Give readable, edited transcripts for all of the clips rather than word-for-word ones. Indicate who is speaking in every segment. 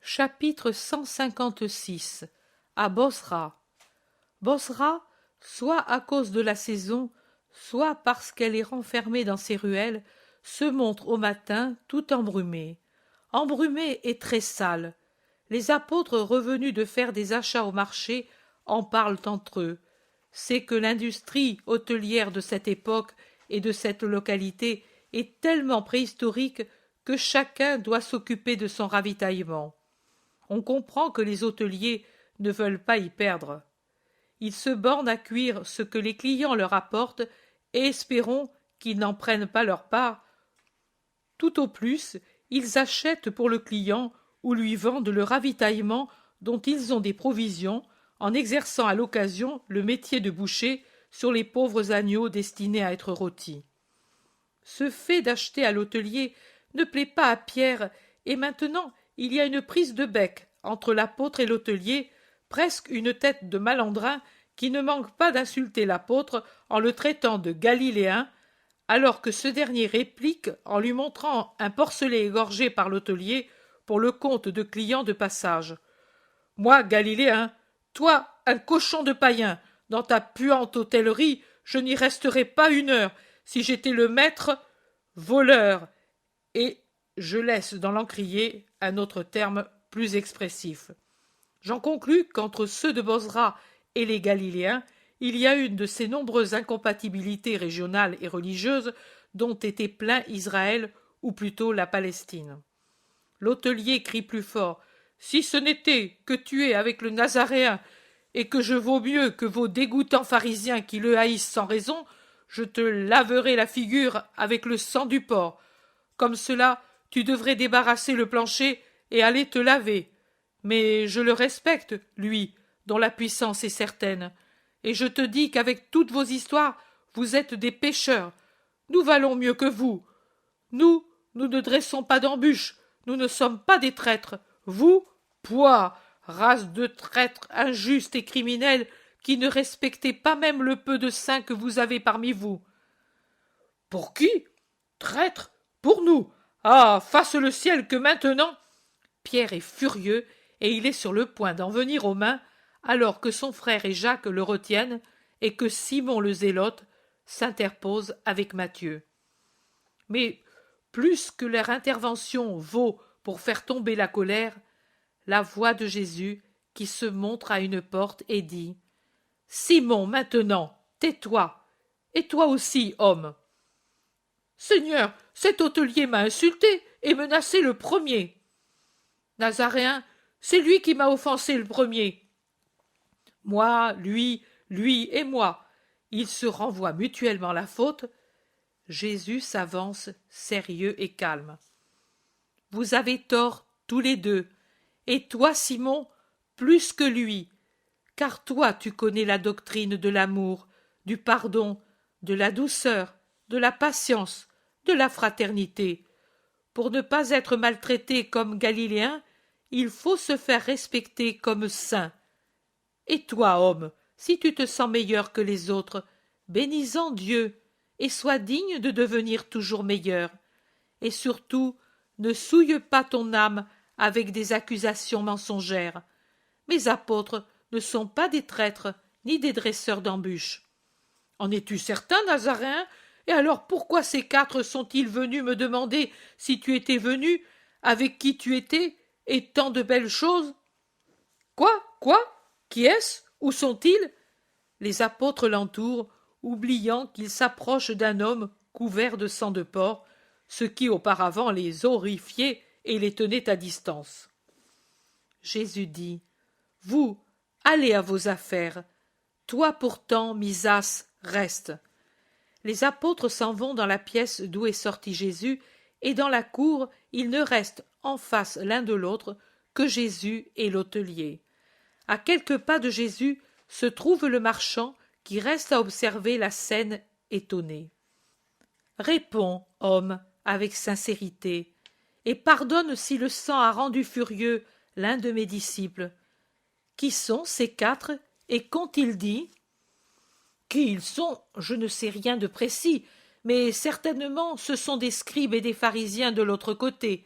Speaker 1: Chapitre 156. À Bosra. Bosra, soit à cause de la saison, soit parce qu'elle est renfermée dans ses ruelles, se montre au matin tout embrumée. Embrumée et très sale. Les apôtres revenus de faire des achats au marché en parlent entre eux. C'est que l'industrie hôtelière de cette époque et de cette localité est tellement préhistorique que chacun doit s'occuper de son ravitaillement. On comprend que les hôteliers ne veulent pas y perdre. Ils se bornent à cuire ce que les clients leur apportent et espérons qu'ils n'en prennent pas leur part. Tout au plus, ils achètent pour le client ou lui vendent le ravitaillement dont ils ont des provisions en exerçant à l'occasion le métier de boucher sur les pauvres agneaux destinés à être rôtis. Ce fait d'acheter à l'hôtelier ne plaît pas à Pierre et maintenant il y a une prise de bec entre l'apôtre et l'hôtelier, presque une tête de malandrin qui ne manque pas d'insulter l'apôtre en le traitant de Galiléen, alors que ce dernier réplique en lui montrant un porcelet égorgé par l'hôtelier pour le compte de clients de passage. « Moi, Galiléen, toi, un cochon de païen, dans ta puante hôtellerie, je n'y resterai pas une heure, si j'étais le maître, voleur. » Et je laisse dans l'encrier un autre terme plus expressif. J'en conclus qu'entre ceux de Bosra et les Galiléens, il y a une de ces nombreuses incompatibilités régionales et religieuses dont était plein Israël, ou plutôt la Palestine. L'hôtelier crie plus fort « Si ce n'était que tu es avec le Nazaréen et que je vaux mieux que vos dégoûtants pharisiens qui le haïssent sans raison, je te laverai la figure avec le sang du porc. Comme cela, tu devrais débarrasser le plancher et aller te laver. Mais je le respecte, lui, dont la puissance est certaine. Et je te dis qu'avec toutes vos histoires, vous êtes des pécheurs. Nous valons mieux que vous. Nous ne dressons pas d'embûches. Nous ne sommes pas des traîtres. Vous, pouah, race de traîtres injustes et criminels qui ne respectez pas même le peu de saints que vous avez parmi vous. Pour qui? Traîtres? Pour nous. Ah, fasse le ciel que maintenant. Pierre est furieux et il est sur le point d'en venir aux mains alors que son frère et Jacques le retiennent et que Simon le Zélote s'interpose avec Matthieu. Mais plus que leur intervention vaut pour faire tomber la colère, la voix de Jésus qui se montre à une porte et dit « Simon, maintenant, tais-toi, et toi aussi, homme. » « Seigneur, cet hôtelier m'a insulté et menacé le premier. »« Nazaréen, c'est lui qui m'a offensé le premier. »« Moi, lui et moi. » Ils se renvoient mutuellement la faute. Jésus s'avance sérieux et calme. « Vous avez tort tous les deux, et toi, Simon, plus que lui, car toi tu connais la doctrine de l'amour, du pardon, de la douceur, de la patience, de la fraternité. Pour ne pas être maltraité comme Galiléen, il faut se faire respecter comme saint. Et toi, homme, si tu te sens meilleur que les autres, bénis-en Dieu, et sois digne de devenir toujours meilleur. Et surtout, ne souille pas ton âme avec des accusations mensongères. Mes apôtres ne sont pas des traîtres ni des dresseurs d'embûches. En es-tu certain, Nazaréen? Et alors pourquoi ces quatre sont-ils venus me demander si tu étais venu, avec qui tu étais, et tant de belles choses? Quoi? Qui est-ce? Où sont-ils? Les apôtres l'entourent, oubliant qu'il s'approche d'un homme couvert de sang de porc, ce qui auparavant les horrifiait et les tenait à distance. Jésus dit « Vous, allez à vos affaires. Toi pourtant, Misas, reste. » Les apôtres s'en vont dans la pièce d'où est sorti Jésus, et dans la cour, il ne reste en face l'un de l'autre que Jésus et l'hôtelier. À quelques pas de Jésus se trouve le marchand qui reste à observer la scène étonné. Réponds, homme, avec sincérité, et pardonne si le sang a rendu furieux l'un de mes disciples. Qui sont ces quatre et qu'ont-ils dit? Qui ils sont, je ne sais rien de précis, mais certainement ce sont des scribes et des pharisiens de l'autre côté.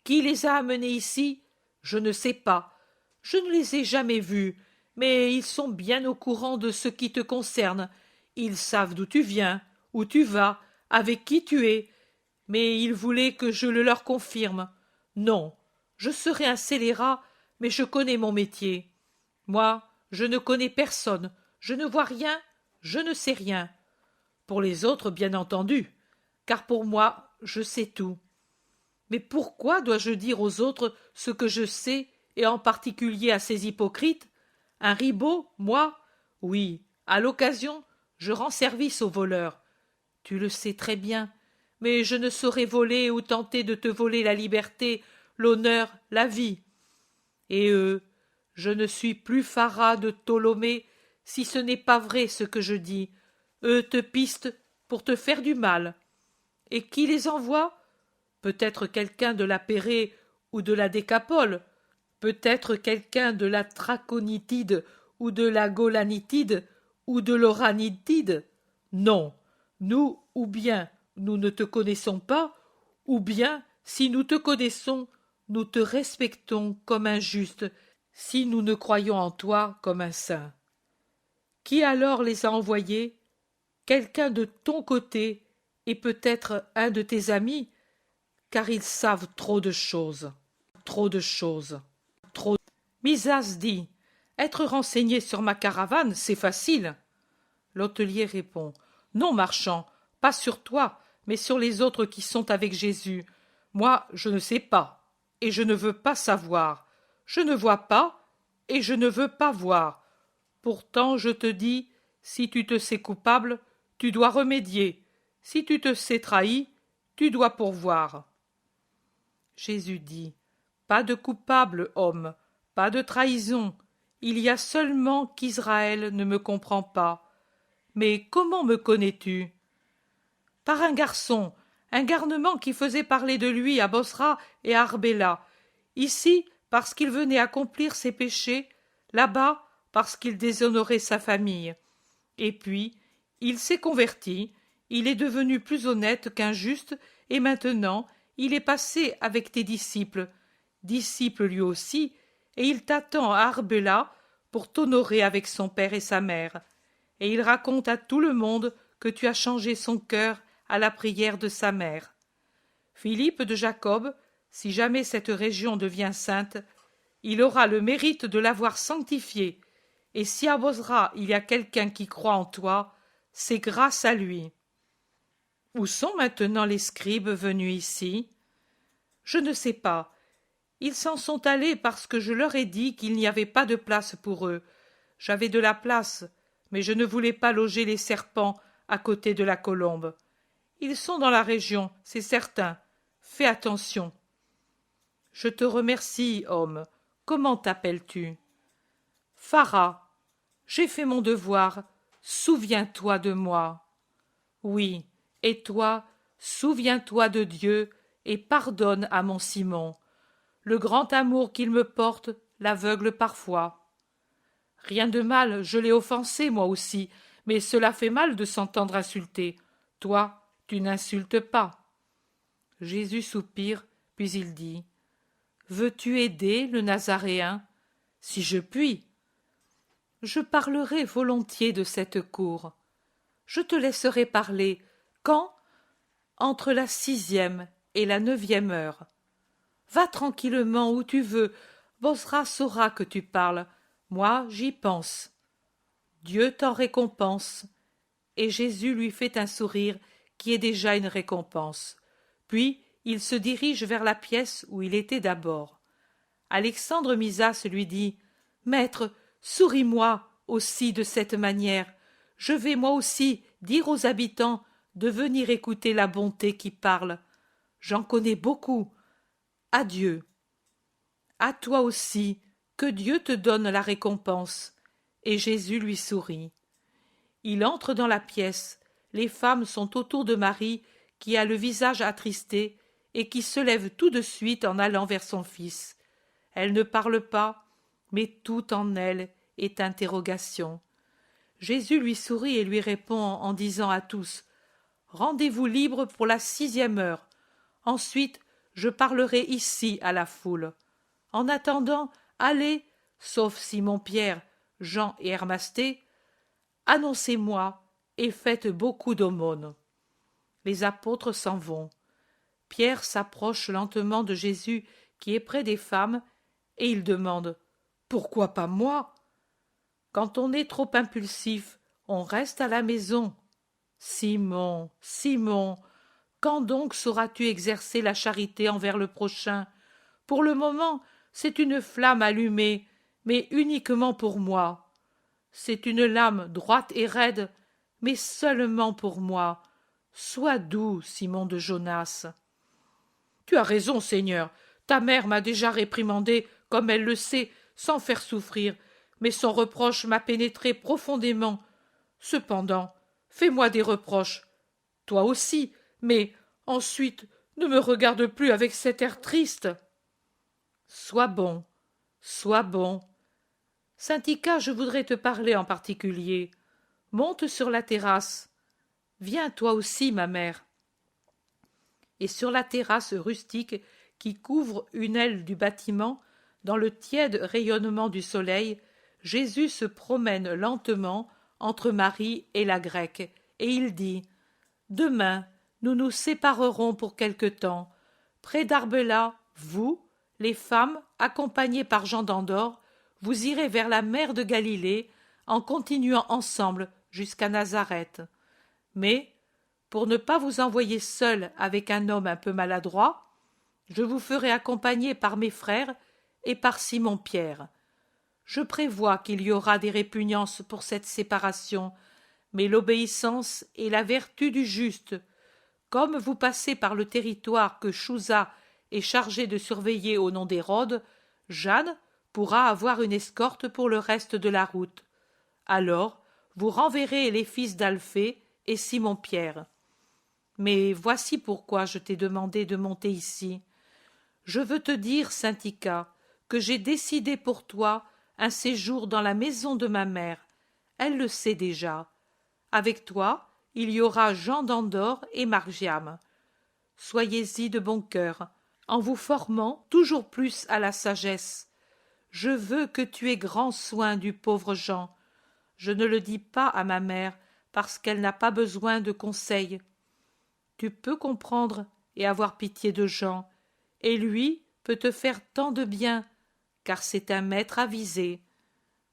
Speaker 1: Qui les a amenés ici? Je ne sais pas. Je ne les ai jamais vus, mais ils sont bien au courant de ce qui te concerne. Ils savent d'où tu viens, où tu vas, avec qui tu es, mais ils voulaient que je le leur confirme. Non, je serai un scélérat, mais je connais mon métier. Moi, je ne connais personne, je ne vois rien, je ne sais rien. Pour les autres, bien entendu, car pour moi, je sais tout. Mais pourquoi dois-je dire aux autres ce que je sais, et en particulier à ces hypocrites? Un ribot, moi? Oui, à l'occasion, je rends service aux voleurs. Tu le sais très bien, mais je ne saurais voler ou tenter de te voler la liberté, l'honneur, la vie. Et eux, je ne suis plus Phara de Ptolémée, si ce n'est pas vrai ce que je dis. Eux te pistent pour te faire du mal. Et qui les envoie? Peut-être quelqu'un de la Pérée ou de la Décapole, peut-être quelqu'un de la Traconitide ou de la Golanitide ou de l'Oranitide. Non, nous, ou bien nous ne te connaissons pas, ou bien, si nous te connaissons, nous te respectons comme un juste, si nous ne croyons en toi comme un saint. Qui alors les a envoyés? Quelqu'un de ton côté, et peut-être un de tes amis, car ils savent trop de choses, trop de choses, trop. Misas dit: être renseigné sur ma caravane, c'est facile. L'hôtelier répond: non, marchand, pas sur toi, mais sur les autres qui sont avec Jésus. Moi, je ne sais pas, et je ne veux pas savoir. Je ne vois pas, et je ne veux pas voir. Pourtant, je te dis, si tu te sais coupable, tu dois remédier. Si tu te sais trahi, tu dois pourvoir. Jésus dit: pas de coupable, homme, pas de trahison. Il y a seulement qu'Israël ne me comprend pas. Mais comment me connais-tu? Par un garnement qui faisait parler de lui à Bosra et à Arbela. Ici, parce qu'il venait accomplir ses péchés, là-bas, parce qu'il déshonorait sa famille. Et puis, il s'est converti, il est devenu plus honnête qu'injuste, et maintenant, il est passé avec tes disciples, disciple lui aussi, et il t'attend à Arbela pour t'honorer avec son père et sa mère. Et il raconte à tout le monde que tu as changé son cœur à la prière de sa mère. Philippe de Jacob, si jamais cette région devient sainte, il aura le mérite de l'avoir sanctifiée, et si à Bosra il y a quelqu'un qui croit en toi, c'est grâce à lui. Où sont maintenant les scribes venus ici? Je ne sais pas. Ils s'en sont allés parce que je leur ai dit qu'il n'y avait pas de place pour eux. J'avais de la place, mais je ne voulais pas loger les serpents à côté de la colombe. Ils sont dans la région, c'est certain. Fais attention. Je te remercie, homme. Comment t'appelles-tu? Phara. J'ai fait mon devoir. Souviens-toi de moi. Oui, et toi, souviens-toi de Dieu et pardonne à mon Simon. Le grand amour qu'il me porte l'aveugle parfois. Rien de mal, je l'ai offensé moi aussi, mais cela fait mal de s'entendre insulter. Toi, tu n'insultes pas. Jésus soupire, puis il dit: veux-tu aider le Nazaréen? Si je puis. Je parlerai volontiers de cette cour. Je te laisserai parler. Quand? Entre la 6e et la 9e heure. Va tranquillement où tu veux. Bosra saura que tu parles. Moi, j'y pense. Dieu t'en récompense. Et Jésus lui fait un sourire qui est déjà une récompense. Puis il se dirige vers la pièce où il était d'abord. Alexandre Misas lui dit: maître, souris-moi aussi de cette manière. Je vais moi aussi dire aux habitants de venir écouter la bonté qui parle. J'en connais beaucoup. Adieu. À toi aussi, que Dieu te donne la récompense. Et Jésus lui sourit. Il entre dans la pièce. Les femmes sont autour de Marie, qui a le visage attristé et qui se lève tout de suite en allant vers son fils. Elle ne parle pas, mais tout en elle est interrogation. Jésus lui sourit et lui répond en disant à tous: rendez-vous libre pour la 6e heure. Ensuite, je parlerai ici à la foule. En attendant, allez, sauf Simon-Pierre, Jean et Hermasté, annoncez-moi et faites beaucoup d'aumônes. Les apôtres s'en vont. Pierre s'approche lentement de Jésus qui est près des femmes et il demande « Pourquoi pas moi ?» Quand on est trop impulsif, on reste à la maison. Simon, Simon, quand donc sauras-tu exercer la charité envers le prochain? Pour le moment, c'est une flamme allumée, mais uniquement pour moi. C'est une lame droite et raide, mais seulement pour moi. Sois doux, Simon de Jonas. Tu as raison, Seigneur. Ta mère m'a déjà réprimandé, comme elle le sait, sans faire souffrir, mais son reproche m'a pénétré profondément. Cependant, fais-moi des reproches. Toi aussi, mais ensuite, ne me regarde plus avec cet air triste. Sois bon, sois bon. Saint-Ika, je voudrais te parler en particulier. Monte sur la terrasse. Viens toi aussi, ma mère. Et sur la terrasse rustique qui couvre une aile du bâtiment, dans le tiède rayonnement du soleil, Jésus se promène lentement entre Marie et la Grecque, et il dit « Demain, nous nous séparerons pour quelque temps. Près d'Arbela, vous, les femmes, accompagnées par Jean d'Andorre, vous irez vers la mer de Galilée, en continuant ensemble jusqu'à Nazareth. Mais, pour ne pas vous envoyer seul avec un homme un peu maladroit, je vous ferai accompagner par mes frères et par Simon-Pierre. Je prévois qu'il y aura des répugnances pour cette séparation, mais l'obéissance est la vertu du juste. Comme vous passez par le territoire que Chouza est chargé de surveiller au nom d'Hérode, Jeanne pourra avoir une escorte pour le reste de la route. Alors, vous renverrez les fils d'Alphée et Simon-Pierre. Mais voici pourquoi je t'ai demandé de monter ici. Je veux te dire, Saint-Ika, que j'ai décidé pour toi un séjour dans la maison de ma mère. Elle le sait déjà. Avec toi, il y aura Jean d'Andorre et Margiam. Soyez-y de bon cœur, en vous formant toujours plus à la sagesse. Je veux que tu aies grand soin du pauvre Jean. Je ne le dis pas à ma mère, parce qu'elle n'a pas besoin de conseils. Tu peux comprendre et avoir pitié de Jean, et lui peut te faire tant de bien, car c'est un maître avisé.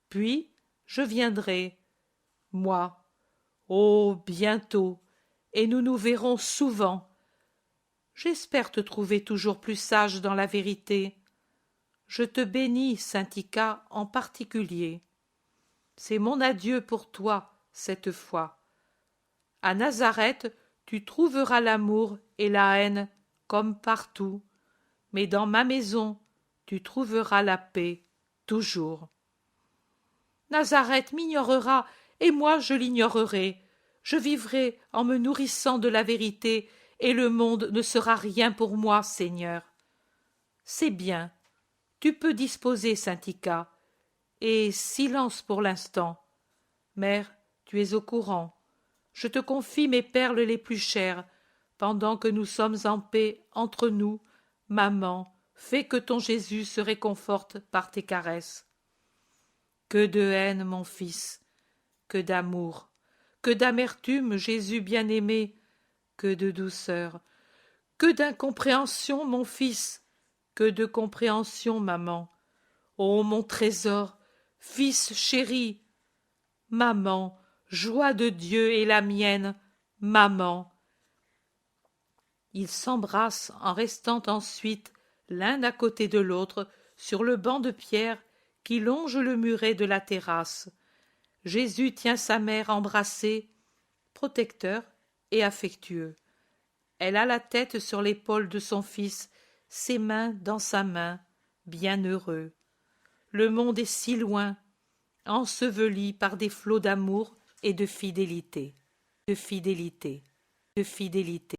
Speaker 1: Puis je viendrai, moi, oh, bientôt, et nous nous verrons souvent. J'espère te trouver toujours plus sage dans la vérité. Je te bénis, Saint-Ika, en particulier. C'est mon adieu pour toi, cette fois. À Nazareth, tu trouveras l'amour et la haine, comme partout. Mais dans ma maison, tu trouveras la paix, toujours. Nazareth m'ignorera, et moi je l'ignorerai. Je vivrai en me nourrissant de la vérité, et le monde ne sera rien pour moi, Seigneur. C'est bien. Tu peux disposer, Saint-Ika. Et silence pour l'instant. Mère, tu es au courant. Je te confie mes perles les plus chères. Pendant que nous sommes en paix entre nous, maman, fais que ton Jésus se réconforte par tes caresses. Que de haine, mon fils, que d'amour, que d'amertume, Jésus bien-aimé, que de douceur, que d'incompréhension, mon fils, que de compréhension, maman. Ô mon trésor, fils chéri, maman, joie de Dieu et la mienne, maman. Ils s'embrassent en restant ensuite l'un à côté de l'autre sur le banc de pierre qui longe le muret de la terrasse. Jésus tient sa mère embrassée, protecteur et affectueux. Elle a la tête sur l'épaule de son fils, ses mains dans sa main, bien heureux. Le monde est si loin, enseveli par des flots d'amour et de fidélité, de fidélité, de fidélité.